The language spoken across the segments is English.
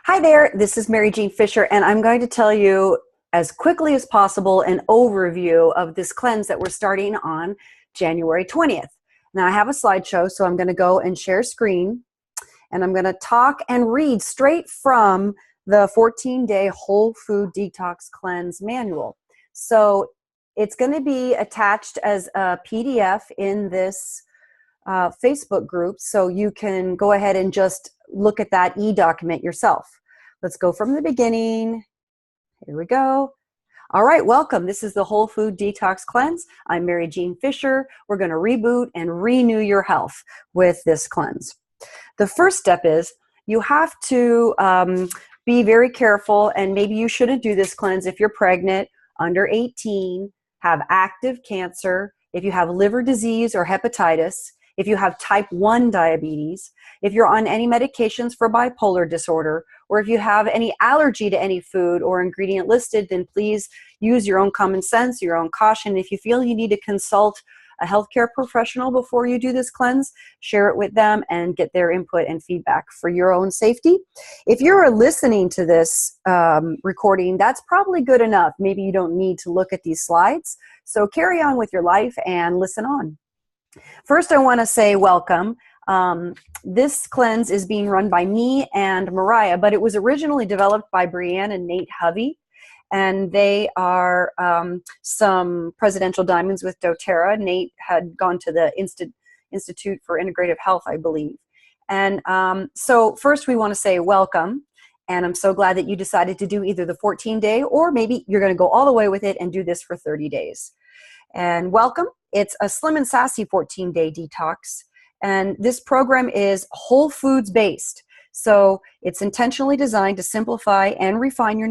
Hi there, this is Mary Jean Fisher, and I'm going to tell you as quickly as possible an overview of this cleanse that we're starting on January 20th. Now I have a slideshow, so I'm going to go and share screen, and I'm going to talk and read straight from the 14-day whole food detox cleanse manual. So it's going to be attached as a PDF in this Facebook group, so you can go ahead and just look at that e-document yourself. Let's go from the beginning. Here we go. All right, welcome. This is the Whole Food Detox Cleanse. I'm Mary Jean Fisher. We're going to reboot and renew your health with this cleanse. The first step is you have to be very careful, and maybe you shouldn't do this cleanse if you're pregnant, under 18, have active cancer, if you have liver disease or hepatitis, if you have type 1 diabetes, if you're on any medications for bipolar disorder, or if you have any allergy to any food or ingredient listed, then please use your own common sense, your own caution. If you feel you need to consult a healthcare professional before you do this cleanse, share it with them and get their input and feedback for your own safety. If you're listening to this recording, that's probably good enough. Maybe you don't need to look at these slides. So carry on with your life and listen on. First, I want to say welcome. This cleanse is being run by me and Mariah, but it was originally developed by Brianne and Nate Hovey, and they are some presidential diamonds with doTERRA. Nate had gone to the Institute for Integrative Health, I believe. And so first we want to say welcome, and I'm so glad that you decided to do either the 14-day or maybe you're going to go all the way with it and do this for 30 days. And welcome. It's a slim and sassy 14-day detox. And this program is whole foods based. So it's intentionally designed to simplify and refine your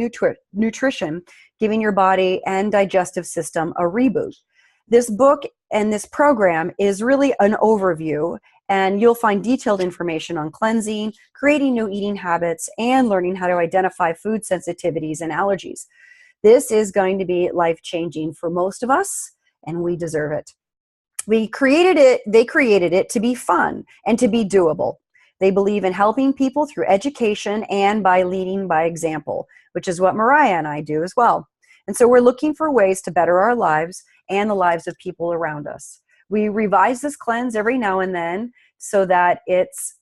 nutrition, giving your body and digestive system a reboot. This book and this program is really an overview, and you'll find detailed information on cleansing, creating new eating habits, and learning how to identify food sensitivities and allergies. This is going to be life-changing for most of us, and we deserve it. They created it to be fun and to be doable. They believe in helping people through education and by leading by example, which is what Mariah and I do as well. And so we're looking for ways to better our lives and the lives of people around us. We revise this cleanse every now and then so that it's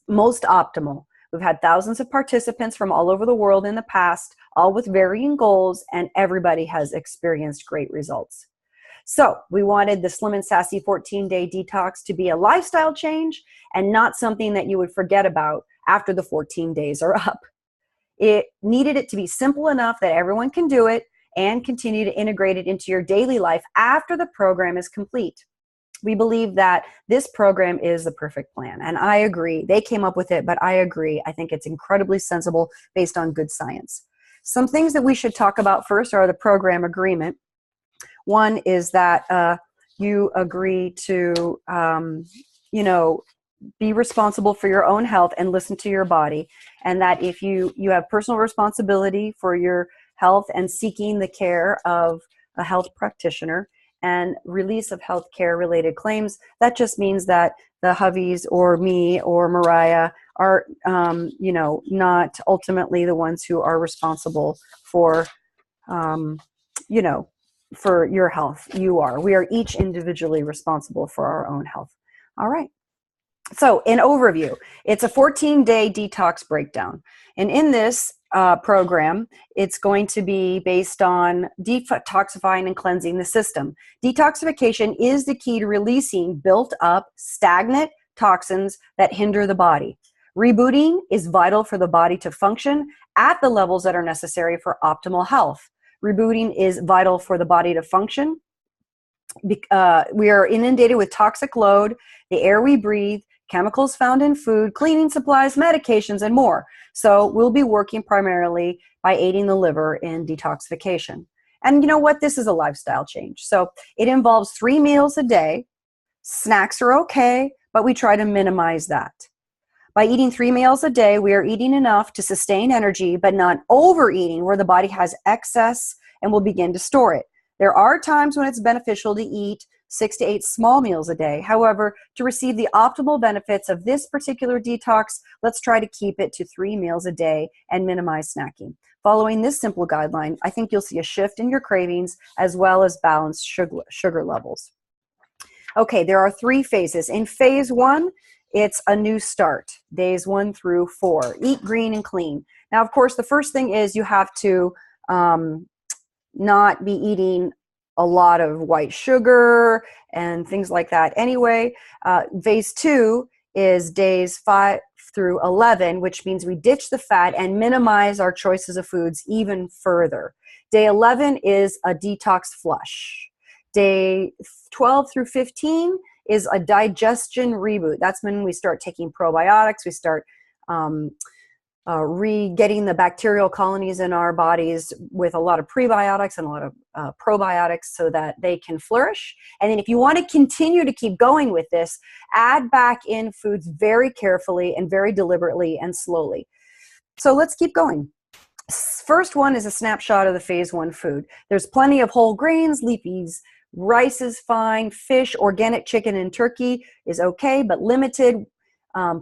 most optimal. We've had thousands of participants from all over the world in the past, all with varying goals, and everybody has experienced great results. So we wanted the Slim and Sassy 14-day detox to be a lifestyle change and not something that you would forget about after the 14 days are up. It needed it to be simple enough that everyone can do it and continue to integrate it into your daily life after the program is complete. We believe that this program is the perfect plan, and I agree. They came up with it, but I agree. I think it's incredibly sensible based on good science. Some things that we should talk about first are the program agreement. One is that you agree to, be responsible for your own health and listen to your body, and that if you have personal responsibility for your health and seeking the care of a health practitioner and release of health care related claims, that just means that the Hoveys or me or Mariah are, not ultimately the ones who are responsible for, for your health. We are each individually responsible for our own health. All right. So in overview, it's a 14-day detox breakdown. And in this program, it's going to be based on detoxifying and cleansing the system. Detoxification is the key to releasing built up stagnant toxins that hinder the body. Rebooting is vital for the body to function at the levels that are necessary for optimal health. Rebooting is vital for the body to function. We are inundated with toxic load, the air we breathe, chemicals found in food, cleaning supplies, medications, and more. So we'll be working primarily by aiding the liver in detoxification. And you know what? This is a lifestyle change. So it involves 3 meals a day. Snacks are okay, but we try to minimize that. By eating 3 meals a day, we are eating enough to sustain energy, but not overeating where the body has excess and will begin to store it. There are times when it's beneficial to eat 6 to 8 small meals a day. However, to receive the optimal benefits of this particular detox, let's try to keep it to 3 meals a day and minimize snacking. Following this simple guideline, I think you'll see a shift in your cravings as well as balanced sugar levels. Okay, there are 3 phases. In phase 1, it's a new start, days 1 through 4. Eat green and clean. Now, of course, the first thing is you have to not be eating a lot of white sugar and things like that. Anyway, phase 2 is days 5 through 11, which means we ditch the fat and minimize our choices of foods even further. Day 11 is a detox flush. Day 12 through 15 is a digestion reboot. That's when we start taking probiotics. We start getting the bacterial colonies in our bodies with a lot of prebiotics and a lot of probiotics so that they can flourish. And then if you want to continue to keep going with this, add back in foods very carefully and very deliberately and slowly. So let's keep going. First one is a snapshot of the phase 1 food. There's plenty of whole grains, leafies, rice is fine, fish, organic chicken and turkey is okay, but limited.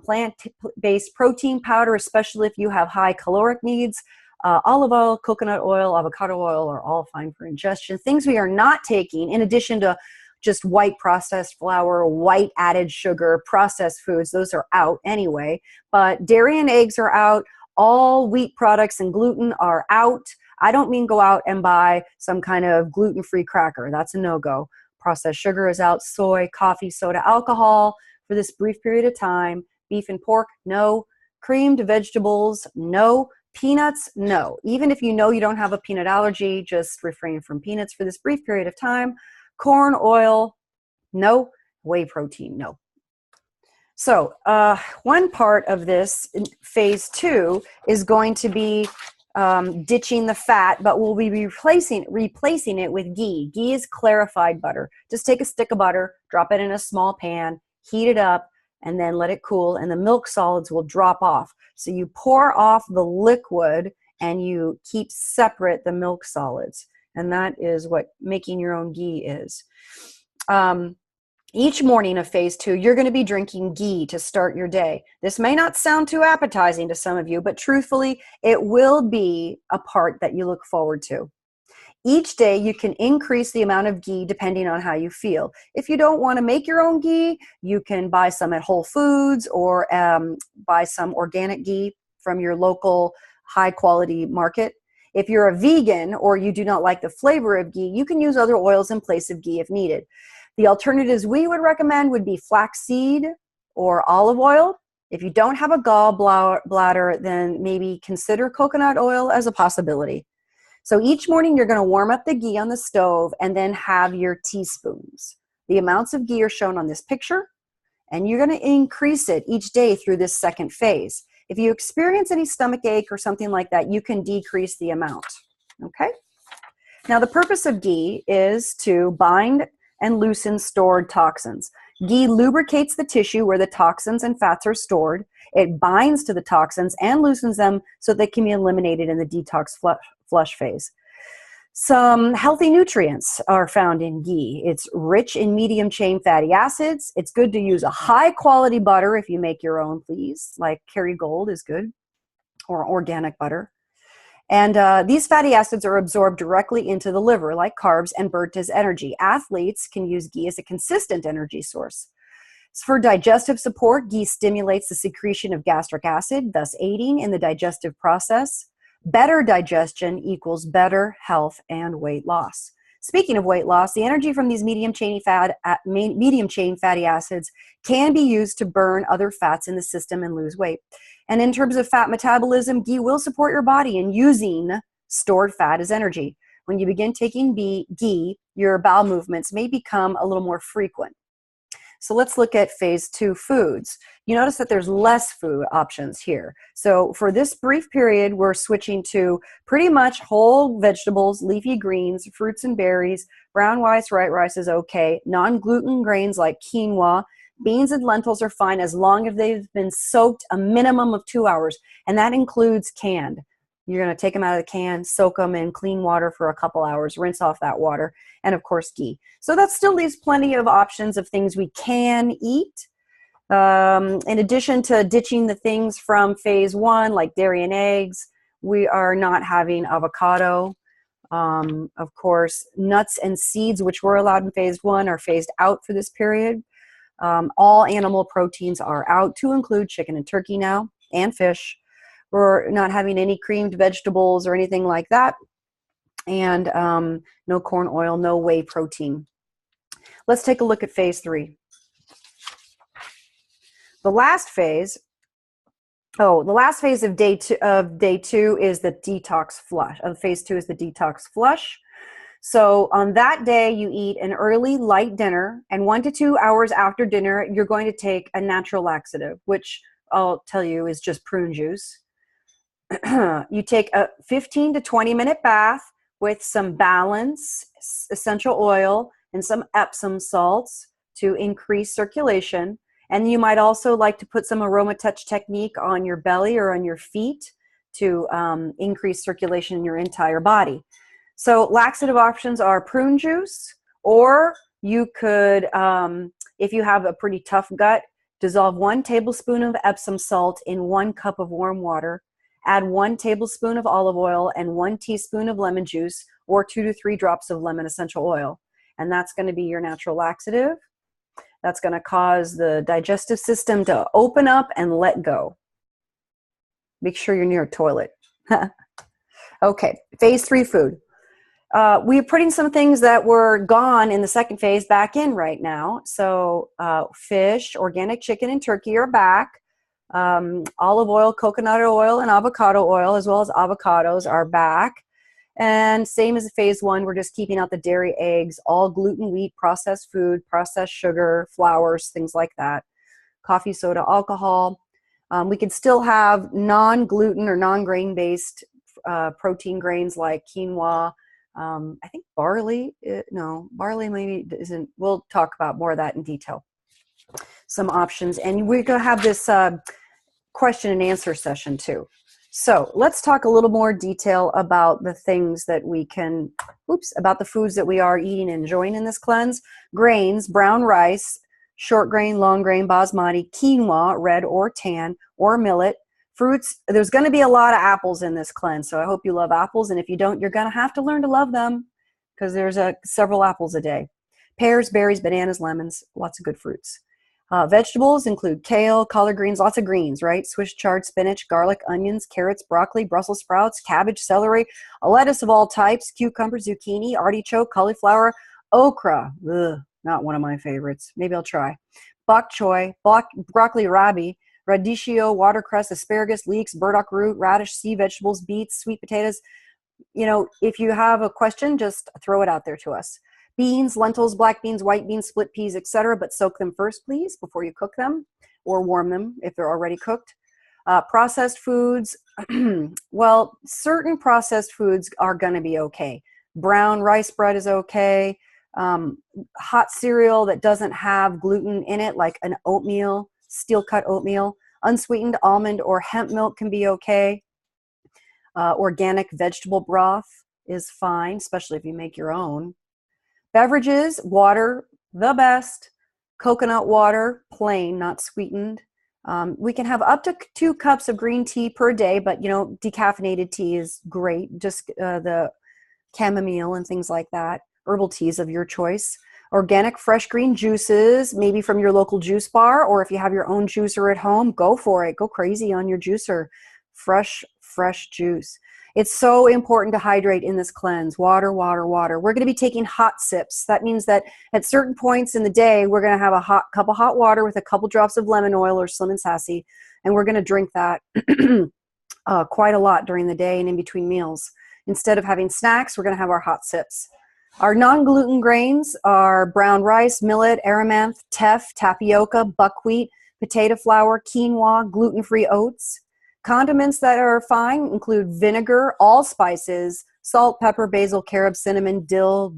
Plant-based protein powder, especially if you have high caloric needs. Olive oil, coconut oil, avocado oil are all fine for ingestion. Things we are not taking, in addition to just white processed flour, white added sugar, processed foods, those are out anyway. But dairy and eggs are out. All wheat products and gluten are out. I don't mean go out and buy some kind of gluten-free cracker. That's a no-go. Processed sugar is out. Soy, coffee, soda, alcohol for this brief period of time. Beef and pork, no. Creamed vegetables, no. Peanuts, no. Even if you know you don't have a peanut allergy, just refrain from peanuts for this brief period of time. Corn oil, no. Whey protein, no. So one part of this, phase 2, is going to be ditching the fat, but we'll be replacing it with ghee. Ghee is clarified butter. Just take a stick of butter, drop it in a small pan, heat it up, and then let it cool, and the milk solids will drop off. So you pour off the liquid and you keep separate the milk solids. And that is what making your own ghee is. Each morning of phase 2, you're going to be drinking ghee to start your day. This may not sound too appetizing to some of you, but truthfully, it will be a part that you look forward to. Each day, you can increase the amount of ghee depending on how you feel. If you don't want to make your own ghee, you can buy some at Wholefood or buy some organic ghee from your local high-quality market. If you're a vegan or you do not like the flavor of ghee, you can use other oils in place of ghee if needed. The alternatives we would recommend would be flaxseed or olive oil. If you don't have a gallbladder, then maybe consider coconut oil as a possibility. So each morning you're going to warm up the ghee on the stove and then have your teaspoons. The amounts of ghee are shown on this picture, and you're going to increase it each day through this second phase. If you experience any stomach ache or something like that, you can decrease the amount. Okay? Now the purpose of ghee is to bind and loosen stored toxins. Ghee lubricates the tissue where the toxins and fats are stored. It binds to the toxins and loosens them so they can be eliminated in the detox flush phase. Some healthy nutrients are found in ghee. It's rich in medium-chain fatty acids. It's good to use a high-quality butter if you make your own, please. Like Kerrygold is good, or organic butter. And these fatty acids are absorbed directly into the liver, like carbs, and burnt as energy. Athletes can use ghee as a consistent energy source. For digestive support, ghee stimulates the secretion of gastric acid, thus aiding in the digestive process. Better digestion equals better health and weight loss. Speaking of weight loss, the energy from these medium-chain fatty acids can be used to burn other fats in the system and lose weight. And in terms of fat metabolism, ghee will support your body in using stored fat as energy. When you begin taking ghee, your bowel movements may become a little more frequent. So let's look at phase 2 foods. You notice that there's less food options here. So for this brief period, we're switching to pretty much whole vegetables, leafy greens, fruits and berries, brown rice, white rice is okay, non-gluten grains like quinoa, beans and lentils are fine as long as they've been soaked a minimum of 2 hours, and that includes canned. You're going to take them out of the can, soak them in clean water for a couple hours, rinse off that water, and of course ghee. So that still leaves plenty of options of things we can eat. In addition to ditching the things from phase 1, like dairy and eggs, we are not having avocado. Of course, nuts and seeds, which were allowed in phase 1, are phased out for this period. All animal proteins are out, to include chicken and turkey now, and fish. We're not having any creamed vegetables or anything like that. And no corn oil, no whey protein. Let's take a look at phase 3. The last phase of day two is the detox flush. Phase 2 is the detox flush. So on that day, you eat an early light dinner, and 1 to 2 hours after dinner, you're going to take a natural laxative, which I'll tell you is just prune juice. You take a 15 to 20 minute bath with some Balance essential oil and some Epsom salts to increase circulation. And you might also like to put some Aroma Touch Technique on your belly or on your feet to increase circulation in your entire body. So laxative options are prune juice, or you could, if you have a pretty tough gut, dissolve 1 tablespoon of Epsom salt in 1 cup of warm water, add 1 tablespoon of olive oil and 1 teaspoon of lemon juice, or 2 to 3 drops of lemon essential oil. And that's going to be your natural laxative. That's going to cause the digestive system to open up and let go. Make sure you're near a toilet. Okay, phase 3 food. We're putting some things that were gone in the second phase back in right now. So fish, organic chicken, and turkey are back. Olive oil, coconut oil, and avocado oil, as well as avocados, are back. And same as phase 1, we're just keeping out the dairy, eggs, all gluten, wheat, processed food, processed sugar, flours, things like that. Coffee, soda, alcohol. We can still have non-gluten or non-grain-based protein grains like quinoa. I think barley, barley maybe isn't. We'll talk about more of that in detail. Some options. And we're going to have this question and answer session too. So let's talk a little more detail about the things that we can, about the foods that we are eating and enjoying in this cleanse. Grains: brown rice, short grain, long grain, basmati, quinoa, red or tan, or millet. Fruits: there's going to be a lot of apples in this cleanse, so I hope you love apples. And if you don't, you're going to have to learn to love them, because there's several apples a day. Pears, berries, bananas, lemons, lots of good fruits. Vegetables include kale, collard greens, lots of greens, right? Swiss chard, spinach, garlic, onions, carrots, broccoli, Brussels sprouts, cabbage, celery, a lettuce of all types, cucumber, zucchini, artichoke, cauliflower, okra. Ugh, not one of my favorites. Maybe I'll try. Bok choy, broccoli rabi, radicchio, watercress, asparagus, leeks, burdock root, radish, sea vegetables, beets, sweet potatoes. If you have a question, just throw it out there to us. Beans, lentils, black beans, white beans, split peas, etc. But soak them first, please, before you cook them, or warm them if they're already cooked. Processed foods. Well, certain processed foods are going to be okay. Brown rice bread is okay. Hot cereal that doesn't have gluten in it, like an oatmeal, steel-cut oatmeal. Unsweetened almond or hemp milk can be okay. Organic vegetable broth is fine, especially if you make your own. Beverages: water, the best. Coconut water, plain, not sweetened. We can have up to 2 cups of green tea per day, but decaffeinated tea is great. Just the chamomile and things like that. Herbal teas of your choice. Organic fresh green juices, maybe from your local juice bar, or if you have your own juicer at home, go for it. Go crazy on your juicer. Fresh juice. It's so important to hydrate in this cleanse. Water, water, water. We're going to be taking hot sips. That means that at certain points in the day, we're going to have a hot cup of hot water with a couple drops of lemon oil or Slim and Sassy, and we're going to drink that quite a lot during the day and in between meals. Instead of having snacks, we're going to have our hot sips. Our non-gluten grains are brown rice, millet, amaranth, teff, tapioca, buckwheat, potato flour, quinoa, gluten-free oats. Condiments that are fine include vinegar, allspices, salt, pepper, basil, carob, cinnamon, dill,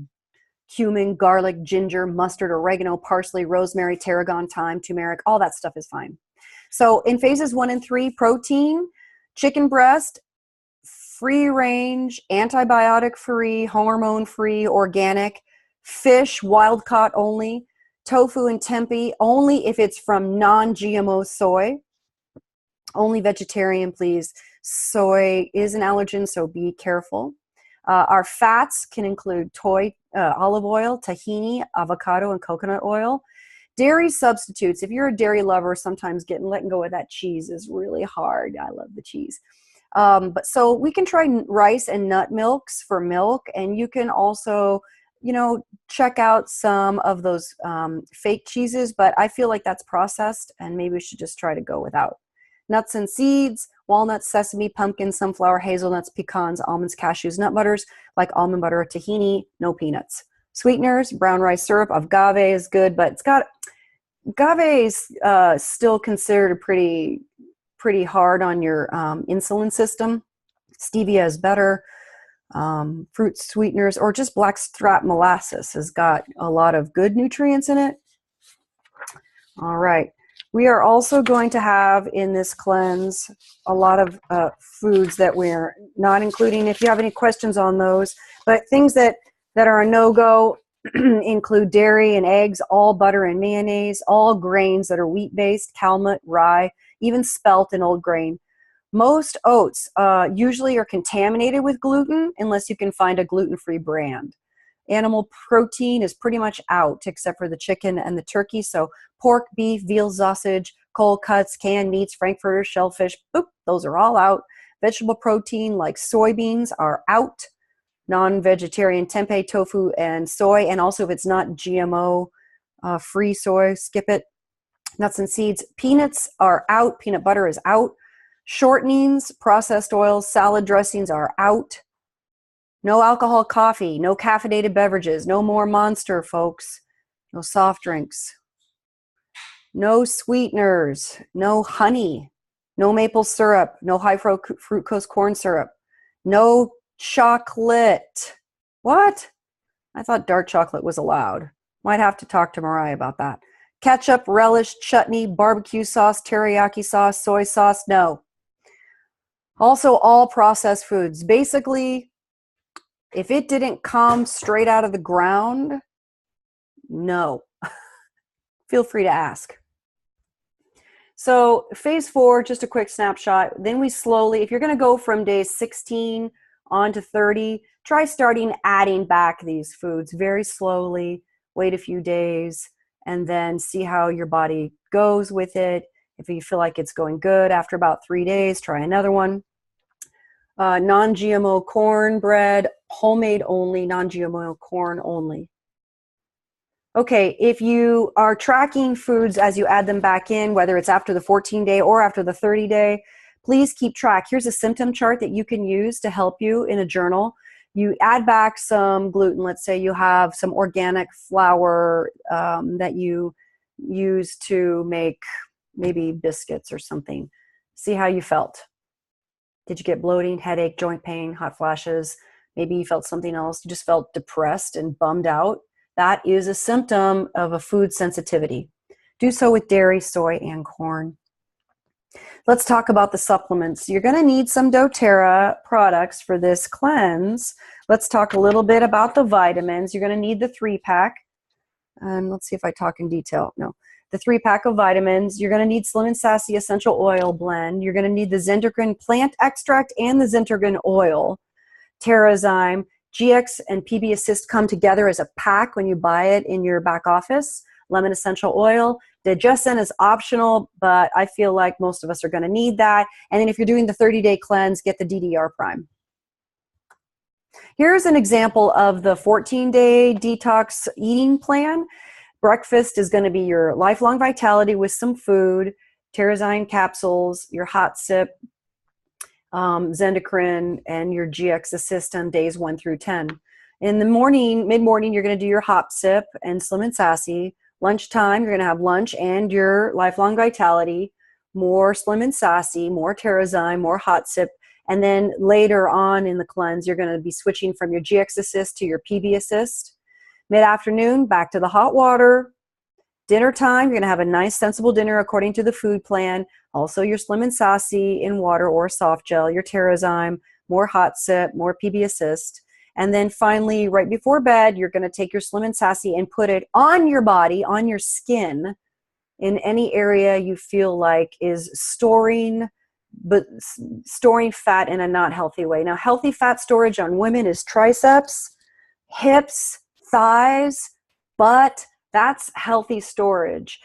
cumin, garlic, ginger, mustard, oregano, parsley, rosemary, tarragon, thyme, turmeric. All that stuff is fine. So in phases 1 and 3, protein: chicken breast, free range, antibiotic free, hormone free, organic, fish, wild caught only, tofu and tempeh only if it's from non-GMO soy, only vegetarian, please. Soy is an allergen, so be careful. Our fats can include olive oil, tahini, avocado, and coconut oil. Dairy substitutes, if you're a dairy lover, sometimes letting go of that cheese is really hard. I love the cheese. But so we can try rice and nut milks for milk, and you can also, check out some of those fake cheeses, but I feel like that's processed, and maybe we should just try to go without. Nuts and seeds, walnuts, sesame, pumpkin, sunflower, hazelnuts, pecans, almonds, cashews, nut butters, like almond butter or tahini, no peanuts. Sweeteners, brown rice syrup, agave is good, but agave is still considered pretty hard on your insulin system. Stevia is better. Fruit sweeteners, or just blackstrap molasses has got a lot of good nutrients in it. All right. We are also going to have in this cleanse a lot of foods that we're not including. If you have any questions on those, but things that are a no-go include dairy and eggs, all butter and mayonnaise, all grains that are wheat-based, calmet, rye, even spelt and old grain. Most oats usually are contaminated with gluten unless you can find a gluten-free brand. Animal protein is pretty much out except for the chicken and the turkey. So pork, beef, veal, sausage, cold cuts, canned meats, frankfurters, shellfish, boop, those are all out. Vegetable protein like soybeans are out. Non-vegetarian tempeh, tofu, and soy. And also if it's not GMO free soy, skip it. Nuts and seeds. Peanuts are out. Peanut butter is out. Shortenings, processed oils, salad dressings are out. No alcohol coffee, no caffeinated beverages, no more Monster, folks. No soft drinks. No sweeteners, no honey, no maple syrup, no high fructose corn syrup, no chocolate. What? I thought dark chocolate was allowed. Might have to talk to Mariah about that. Ketchup, relish, chutney, barbecue sauce, teriyaki sauce, soy sauce, no. Also, all processed foods. Basically, if it didn't come straight out of the ground, no. Feel free to ask. So phase 4, just a quick snapshot. Then we slowly, if you're going to go from days 16 on to 30, try starting adding back these foods very slowly. Wait a few days and then see how your body goes with it. If you feel like it's going good after about 3 days, try another one. Non-GMO cornbread, homemade only, non-GMO corn only. Okay, if you are tracking foods as you add them back in, whether it's after the 14-day or after the 30-day, please keep track. Here's a symptom chart that you can use to help you in a journal. You add back some gluten. Let's say you have some organic flour that you use to make maybe biscuits or something. See how you felt. Did you get bloating, headache, joint pain, hot flashes? Maybe you felt something else. You just felt depressed and bummed out. That is a symptom of a food sensitivity. Do so with dairy, soy, and corn. Let's talk about the supplements. You're going to need some doTERRA products for this cleanse. Let's talk a little bit about the vitamins. You're going to need the 3-pack. Let's see if I talk in detail. No. The 3-pack of vitamins. You're going to need Slim and Sassy essential oil blend. You're going to need the Zendergrin plant extract and the Zendergrin oil. Terrazyme, GX, and PB Assist come together as a pack when you buy it in your back office. Lemon essential oil. Digestin is optional, but I feel like most of us are going to need that. And then if you're doing the 30-day cleanse, get the DDR Prime. Here's an example of the 14-day detox eating plan. Breakfast is going to be your lifelong vitality with some food, Terrazyme capsules, your hot sip, Zendergrin, and your GX Assist on days 1 through 10. In the morning, mid-morning, you're going to do your hop sip and Slim and Sassy. Lunchtime, you're going to have lunch and your lifelong vitality, more Slim and Sassy, more Terrazyme, more hot sip. And then later on in the cleanse, you're going to be switching from your GX Assist to your PB Assist. Mid-afternoon, back to the hot water. Dinner time, you're going to have a nice sensible dinner according to the food plan. Also your Slim and Sassy in water or soft gel, your Terrazyme, more hot sip, more PB assist. And then finally, right before bed, you're going to take your Slim and Sassy and put it on your body, on your skin, in any area you feel like is storing fat in a not healthy way. Now, healthy fat storage on women is triceps, hips, thighs, butt. That's healthy storage.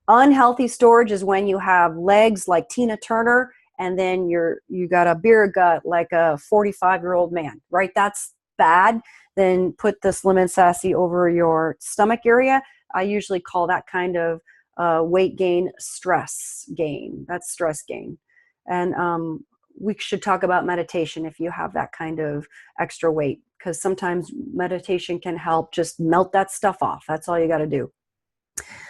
Unhealthy storage is when you have legs like Tina Turner, and then you got a beer gut like a 45-year-old man, right? That's bad. Then put the Slim and Sassy over your stomach area. I usually call that kind of weight gain stress gain. That's stress gain. And we should talk about meditation if you have that kind of extra weight, because sometimes meditation can help just melt that stuff off. That's all you got to do.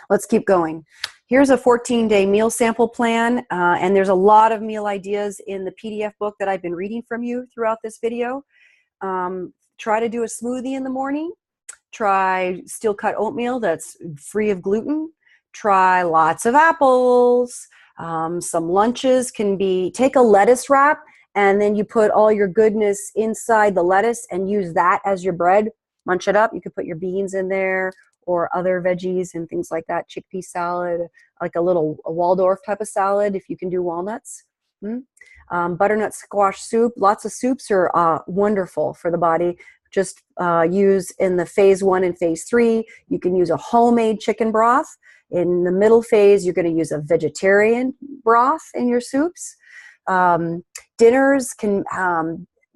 Let's keep going. Here's a 14-day meal sample plan, and there's a lot of meal ideas in the PDF book that I've been reading from you throughout this video. Try to do a smoothie in the morning. Try steel-cut oatmeal that's free of gluten. Try lots of apples. Some lunches can be, take a lettuce wrap, and then you put all your goodness inside the lettuce and use that as your bread. Munch it up. You could put your beans in there, or other veggies and things like that. Chickpea salad, like a Waldorf type of salad if you can do walnuts. Butternut squash soup. Lots of soups are wonderful for the body. Just use in the phase 1 and phase 3. You can use a homemade chicken broth. In the middle phase, you're going to use a vegetarian broth in your soups. Dinners can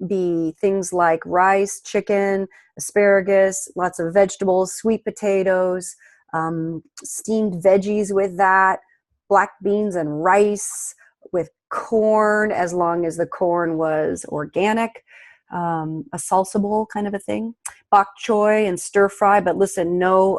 be things like rice, chicken, asparagus, lots of vegetables, sweet potatoes, steamed veggies with that, black beans and rice with corn, as long as the corn was organic, a salsa bowl kind of a thing, bok choy and stir fry, but listen, no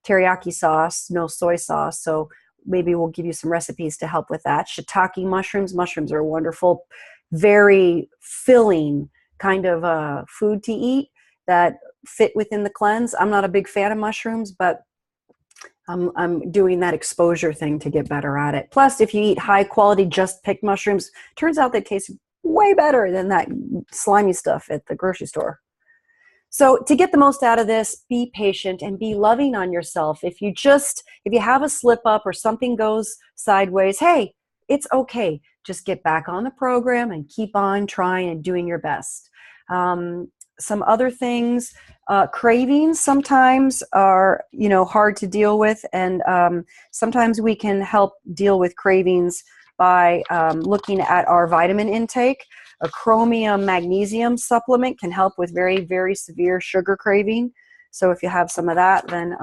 teriyaki sauce, no soy sauce, so maybe we'll give you some recipes to help with that. Shiitake mushrooms. Mushrooms are wonderful, very filling kind of food to eat that fit within the cleanse. I'm not a big fan of mushrooms, but I'm doing that exposure thing to get better at it. Plus, if you eat high quality, just picked mushrooms, turns out they taste way better than that slimy stuff at the grocery store. So to get the most out of this, be patient and be loving on yourself. If you have a slip up or something goes sideways, hey, it's okay. Just get back on the program and keep on trying and doing your best. Some other things, cravings sometimes are, hard to deal with. And sometimes we can help deal with cravings by looking at our vitamin intake. A chromium magnesium supplement can help with very, very severe sugar craving. So if you have some of that, then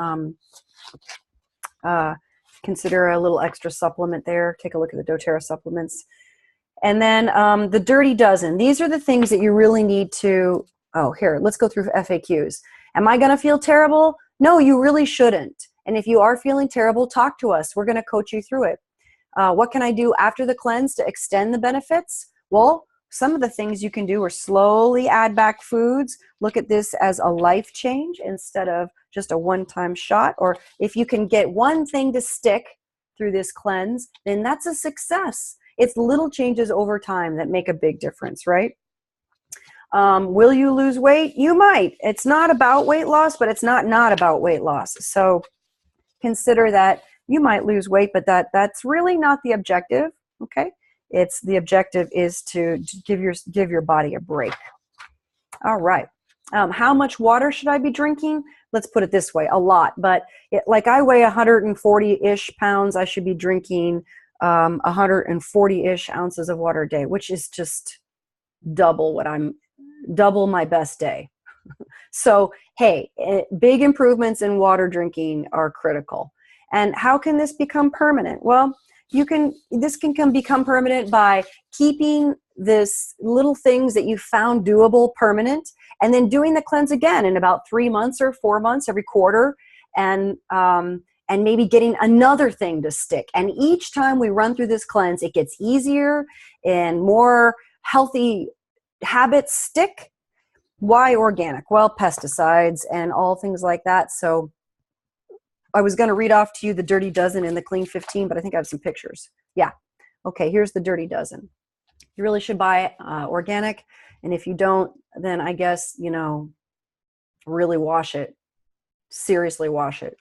consider a little extra supplement there. Take a look at the doTERRA supplements. And then the Dirty Dozen. These are the things that you really need to, here, let's go through FAQs. Am I going to feel terrible? No, you really shouldn't. And if you are feeling terrible, talk to us. We're going to coach you through it. What can I do after the cleanse to extend the benefits? Well, some of the things you can do are slowly add back foods. Look at this as a life change instead of just a one-time shot. Or if you can get one thing to stick through this cleanse, then that's a success. It's little changes over time that make a big difference, right? Will you lose weight? You might. It's not about weight loss, but it's not about weight loss. So consider that you might lose weight, but that's really not the objective, okay? It's the objective is to give your body a break. All right. How much water should I be drinking? Let's put it this way, a lot. But like I weigh 140-ish pounds, I should be drinking 140-ish ounces of water a day, which is just double my best day. So, hey, big improvements in water drinking are critical. And how can this become permanent? Well, this can become permanent by keeping this little things that you found doable permanent, and then doing the cleanse again in about 3 months or 4 months, every quarter, and maybe getting another thing to stick. And each time we run through this cleanse, it gets easier and more healthy habits stick. Why organic? Well, pesticides and all things like that. So I was going to read off to you the Dirty Dozen and the Clean 15, but I think I have some pictures. Yeah. Okay, here's the Dirty Dozen. You really should buy organic. And if you don't, then I guess, you know, really wash it. Seriously wash it.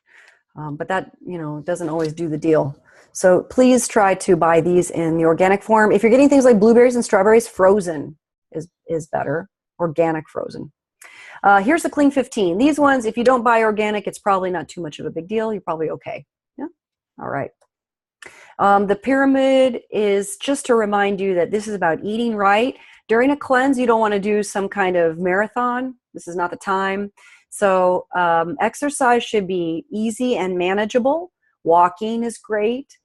But that, you know, doesn't always do the deal. So please try to buy these in the organic form. If you're getting things like blueberries and strawberries, frozen is better. Organic frozen. Here's the Clean 15. These ones, if you don't buy organic, it's probably not too much of a big deal. You're probably okay. Yeah. All right. The pyramid is just to remind you that this is about eating right. During a cleanse, you don't want to do some kind of marathon. This is not the time. So exercise should be easy and manageable. Walking is great.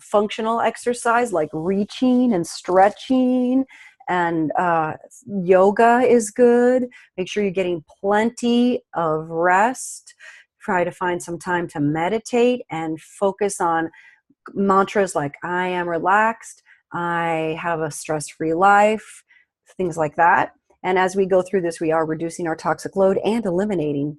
Functional exercise like reaching and stretching and yoga is good. Make sure you're getting plenty of rest. Try to find some time to meditate and focus on mantras like I am relaxed, I have a stress-free life, things like that. And as we go through this, we are reducing our toxic load and eliminating.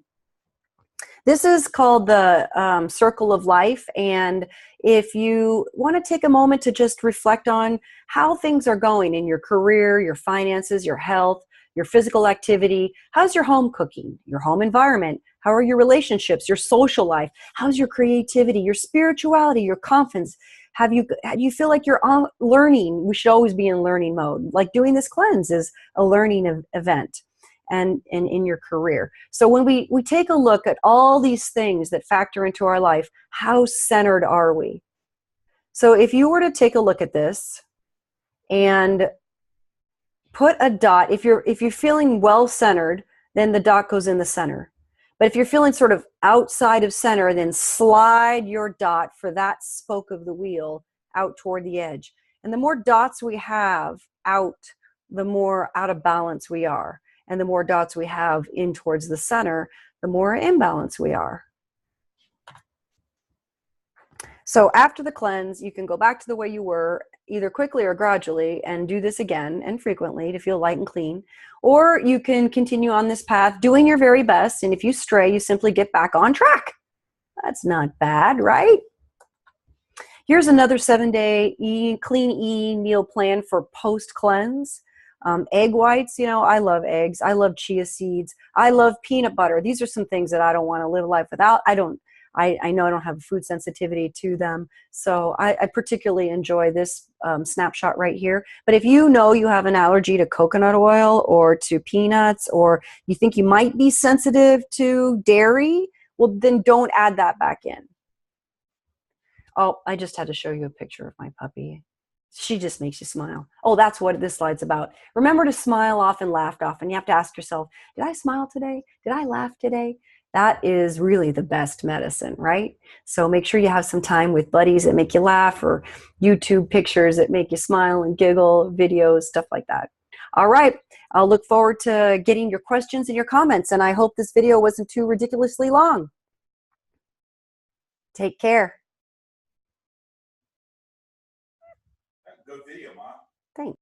This is called the circle of life. And if you want to take a moment to just reflect on how things are going in your career, your finances, your health, your physical activity, how's your home cooking, your home environment, how are your relationships, your social life, how's your creativity, your spirituality, your confidence, do you feel like you're on learning? We should always be in learning mode. Like doing this cleanse is a learning event. And in your career. So when we take a look at all these things that factor into our life, how centered are we? So if you were to take a look at this and put a dot, if you're feeling well centered, then the dot goes in the center. But if you're feeling sort of outside of center, then slide your dot for that spoke of the wheel out toward the edge. And the more dots we have out, the more out of balance we are. And the more dots we have in towards the center, the more in balance we are. So after the cleanse, you can go back to the way you were, either quickly or gradually, and do this again and frequently to feel light and clean. Or you can continue on this path doing your very best. And if you stray, you simply get back on track. That's not bad, right? Here's another 7-day clean eating meal plan for post-cleanse. Egg whites, you know, I love eggs. I love chia seeds. I love peanut butter. These are some things that I don't want to live life without. I know I don't have a food sensitivity to them. So I particularly enjoy this snapshot right here. But if you know you have an allergy to coconut oil or to peanuts, or you think you might be sensitive to dairy, well, then don't add that back in. Oh, I just had to show you a picture of my puppy. She just makes you smile. Oh, that's what this slide's about. Remember to smile often, laugh often. You have to ask yourself, did I smile today? Did I laugh today? That is really the best medicine, right? So make sure you have some time with buddies that make you laugh, or YouTube pictures that make you smile and giggle, videos, stuff like that. All right. I'll look forward to getting your questions and your comments, and I hope this video wasn't too ridiculously long. Take care. Good video, Mom. Thanks.